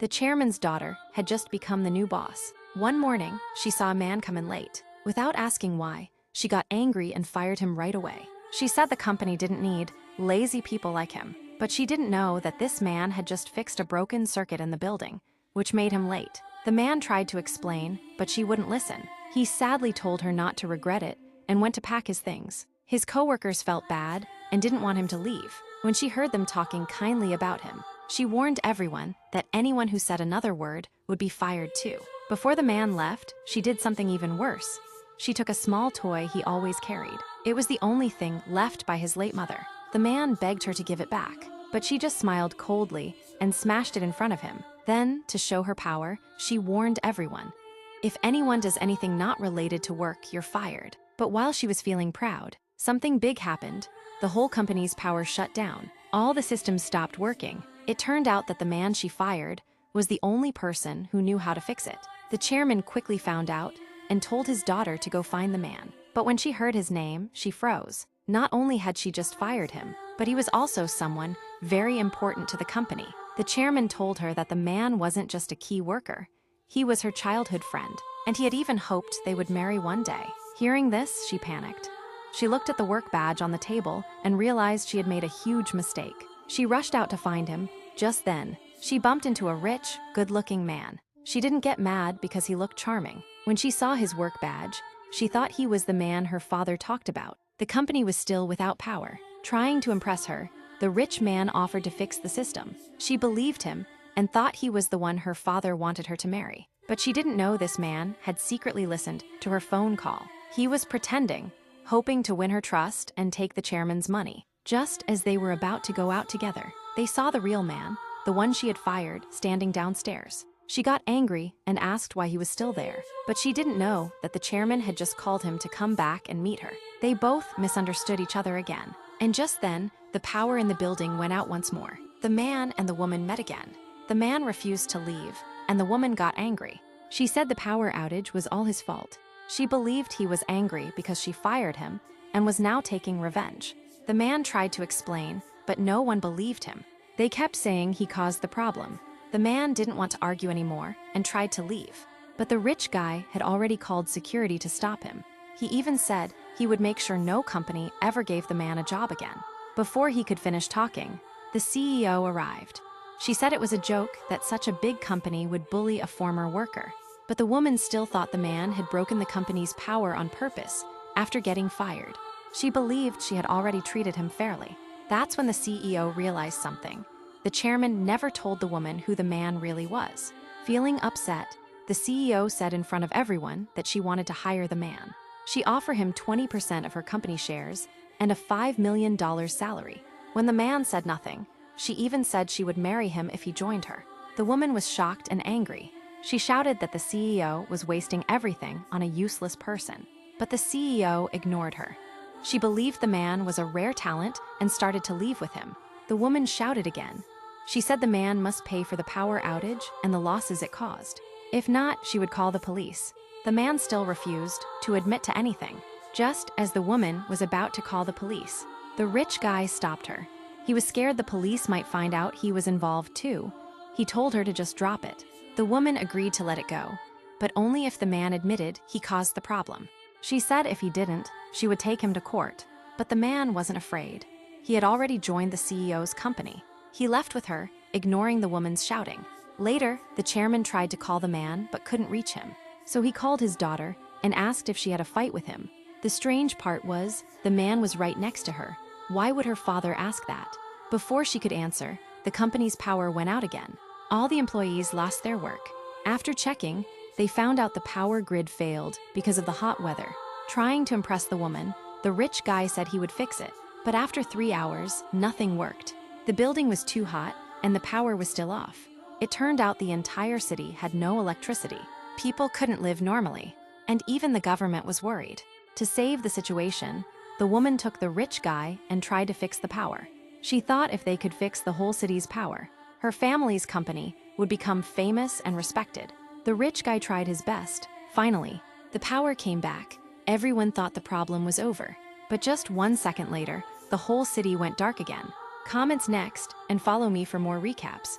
The chairman's daughter had just become the new boss. One morning, she saw a man come in late. Without asking why, she got angry and fired him right away. She said the company didn't need lazy people like him, but she didn't know that this man had just fixed a broken circuit in the building, which made him late. The man tried to explain, but she wouldn't listen. He sadly told her not to regret it and went to pack his things. His coworkers felt bad and didn't want him to leave. When she heard them talking kindly about him, she warned everyone that anyone who said another word would be fired too. Before the man left, she did something even worse. She took a small toy he always carried. It was the only thing left by his late mother. The man begged her to give it back, but she just smiled coldly and smashed it in front of him. Then, to show her power, she warned everyone, "If anyone does anything not related to work, you're fired." But while she was feeling proud, something big happened. The whole company's power shut down. All the systems stopped working. It turned out that the man she fired was the only person who knew how to fix it. The chairman quickly found out and told his daughter to go find the man. But when she heard his name, she froze. Not only had she just fired him, but he was also someone very important to the company. The chairman told her that the man wasn't just a key worker. He was her childhood friend, and he had even hoped they would marry one day. Hearing this, she panicked. She looked at the work badge on the table and realized she had made a huge mistake. She rushed out to find him. Just then, she bumped into a rich, good-looking man. She didn't get mad because he looked charming. When she saw his work badge, she thought he was the man her father talked about. The company was still without power. Trying to impress her, the rich man offered to fix the system. She believed him and thought he was the one her father wanted her to marry. But she didn't know this man had secretly listened to her phone call. He was pretending, hoping to win her trust and take the chairman's money. Just as they were about to go out together, they saw the real man, the one she had fired, standing downstairs. She got angry and asked why he was still there, but she didn't know that the chairman had just called him to come back and meet her. They both misunderstood each other again, and just then, the power in the building went out once more. The man and the woman met again. The man refused to leave, and the woman got angry. She said the power outage was all his fault. She believed he was angry because she fired him and was now taking revenge. The man tried to explain, but no one believed him. They kept saying he caused the problem. The man didn't want to argue anymore and tried to leave. But the rich guy had already called security to stop him. He even said he would make sure no company ever gave the man a job again. Before he could finish talking, the CEO arrived. She said it was a joke that such a big company would bully a former worker. But the woman still thought the man had broken the company's power on purpose after getting fired. She believed she had already treated him fairly. That's when the CEO realized something. The chairman never told the woman who the man really was. Feeling upset, the CEO said in front of everyone that she wanted to hire the man. She offered him 20% of her company shares and a $5 million salary. When the man said nothing, she even said she would marry him if he joined her. The woman was shocked and angry. She shouted that the CEO was wasting everything on a useless person. But the CEO ignored her. She believed the man was a rare talent and started to leave with him. The woman shouted again. She said the man must pay for the power outage and the losses it caused. If not, she would call the police. The man still refused to admit to anything. Just as the woman was about to call the police, the rich guy stopped her. He was scared the police might find out he was involved too. He told her to just drop it. The woman agreed to let it go, but only if the man admitted he caused the problem. She said if he didn't, she would take him to court. But the man wasn't afraid. He had already joined the CEO's company. He left with her, ignoring the woman's shouting. Later, the chairman tried to call the man but couldn't reach him. So he called his daughter and asked if she had a fight with him. The strange part was, the man was right next to her. Why would her father ask that? Before she could answer, the company's power went out again. All the employees lost their work. After checking, they found out the power grid failed because of the hot weather. Trying to impress the woman, the rich guy said he would fix it. But after 3 hours, nothing worked. The building was too hot, and the power was still off. It turned out the entire city had no electricity. People couldn't live normally, and even the government was worried. To save the situation, the woman took the rich guy and tried to fix the power. She thought if they could fix the whole city's power, her family's company would become famous and respected. The rich guy tried his best. Finally, the power came back. Everyone thought the problem was over. But just 1 second later, the whole city went dark again. Comments next, and follow me for more recaps.